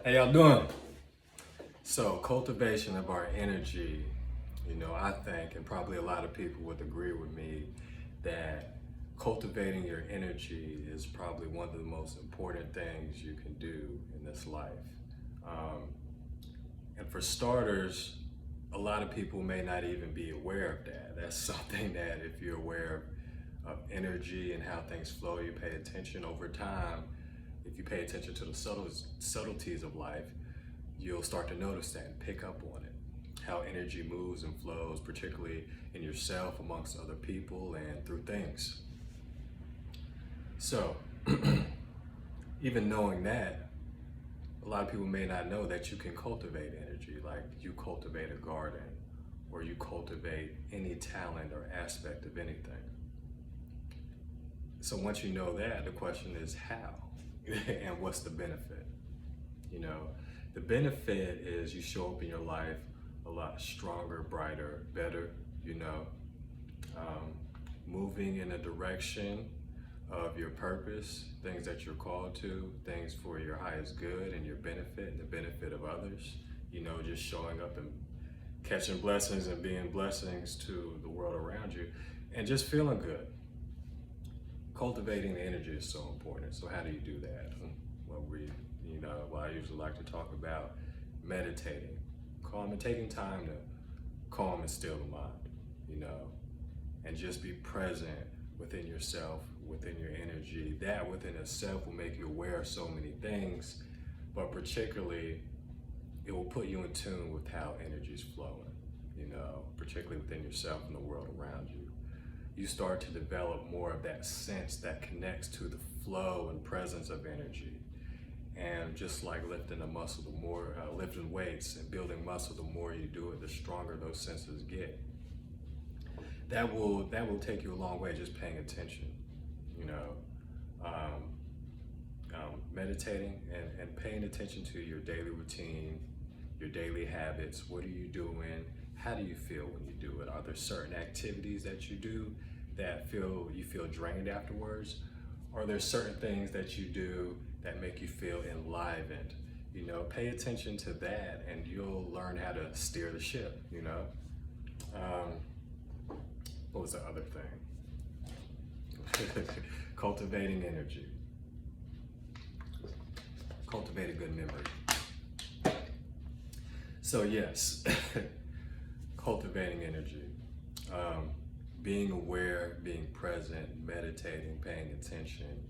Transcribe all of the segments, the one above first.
How y'all doing? So, cultivation of our energy, I think, and probably a lot of people would agree with me, that cultivating your energy is probably one of the most important things you can do in this life. Um, and for starters, a lot of people may not even be aware of that. That's something that if you're aware of energy and how things flow, you pay attention over time. If you pay attention to the subtleties of life, you'll start to notice that and pick up on it. How energy moves and flows, particularly in yourself, amongst other people, and through things. So, even knowing that, a lot of people may not know that you can cultivate energy, like you cultivate a garden, or you cultivate any talent or aspect of anything. So once you know that, the question is how, and what's the benefit? You know, the benefit is you show up in your life a lot stronger, brighter, better, you know, um, moving in a direction of your purpose, things that you're called to, things for your highest good and your benefit and the benefit of others, just showing up and catching blessings and being blessings to the world around you and just feeling good. Cultivating the energy is so important. So how do you do that? Well, I usually like to talk about meditating, taking time to calm and still the mind, and just be present within yourself, within your energy. That within itself will make you aware of so many things, but particularly it will put you in tune with how energy is flowing, particularly within yourself and the world around you. You start to develop more of that sense that connects to the flow and presence of energy. And just like lifting a muscle, the more lifting weights and building muscle, the more you do it, the stronger those senses get. That will take you a long way, just paying attention, meditating and paying attention to your daily routine, your daily habits. What are you doing? How do you feel when you do it? Are there certain activities that you do that you feel drained afterwards? Are there certain things that you do that make you feel enlivened? Pay attention to that and you'll learn how to steer the ship, What was the other thing? Cultivating energy. Cultivate a good memory. So yes, cultivating energy. Being aware, being present, meditating, paying attention,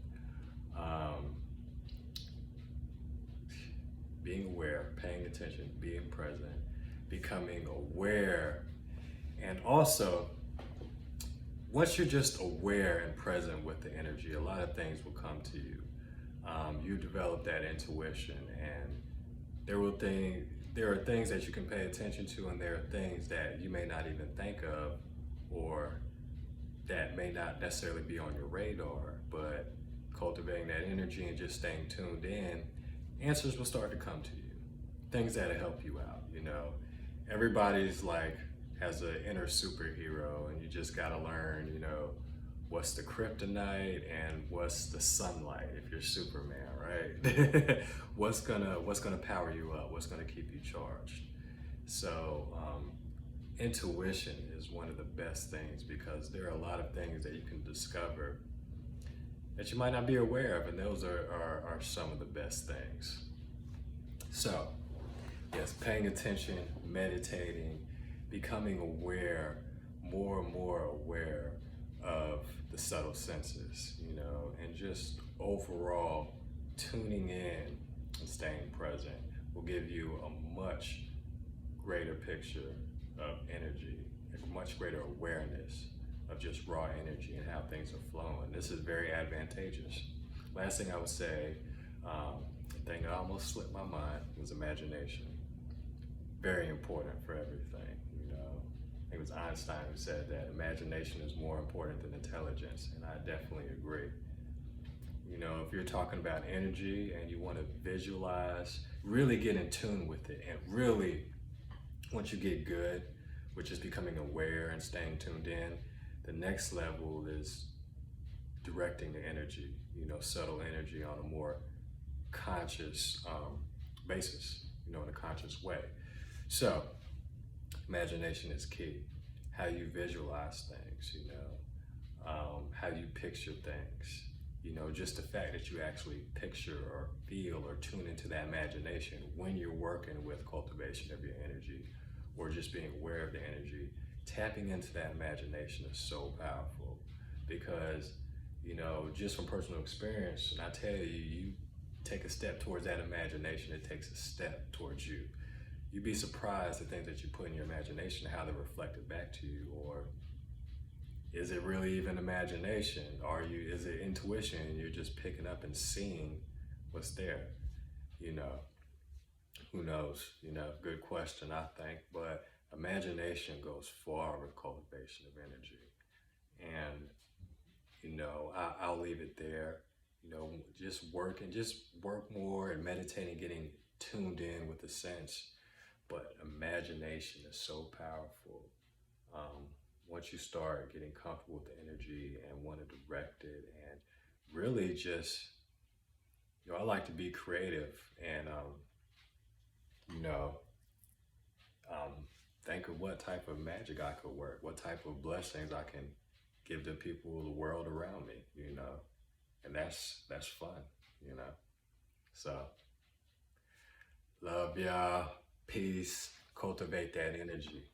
being aware, paying attention, being present, becoming aware, and also, once you're just aware and present with the energy, a lot of things will come to you. You develop that intuition, and there are things that you can pay attention to, and there are things that you may not even think of, or that may not necessarily be on your radar, but cultivating that energy and just staying tuned in, answers will start to come to you. Things that'll help you out, Everybody's has an inner superhero, and you just gotta learn, what's the kryptonite and what's the sunlight if you're Superman, right? What's gonna power you up? What's gonna keep you charged? So, intuition is one of the best things, because there are a lot of things that you can discover that you might not be aware of, and those are some of the best things. So, yes, paying attention, meditating, becoming aware, more and more aware of the subtle senses, and just overall tuning in and staying present will give you a much greater picture of energy, a much greater awareness of just raw energy and how things are flowing. This is very advantageous. Last thing I would say, the thing that almost slipped my mind was imagination. Very important for everything, I think it was Einstein who said that imagination is more important than intelligence, and I definitely agree. If you're talking about energy and you want to visualize, really get in tune with it, and really, once you get good, which is becoming aware and staying tuned in, the next level is directing the energy, subtle energy on a more conscious basis, in a conscious way. So imagination is key. How you visualize things, how you picture things, just the fact that you actually picture or feel or tune into that imagination when you're working with cultivation of your energy or just being aware of the energy, tapping into that imagination is so powerful because, just from personal experience, and I tell you, you take a step towards that imagination, it takes a step towards you. You'd be surprised the things that you put in your imagination, how they're reflected back to you, or is it really even imagination? Is it intuition? You're just picking up and seeing what's there, you know? Who knows? Good question, I think. But imagination goes far with cultivation of energy. And, I'll leave it there. Just work more and meditating, getting tuned in with the sense. But imagination is so powerful. Um, Once you start getting comfortable with the energy and want to direct it, and really just, I like to be creative and, you know, um, think of what type of magic I could work, what type of blessings I can give to people, the world around me, and that's fun, you know. So love y'all, peace, cultivate that energy.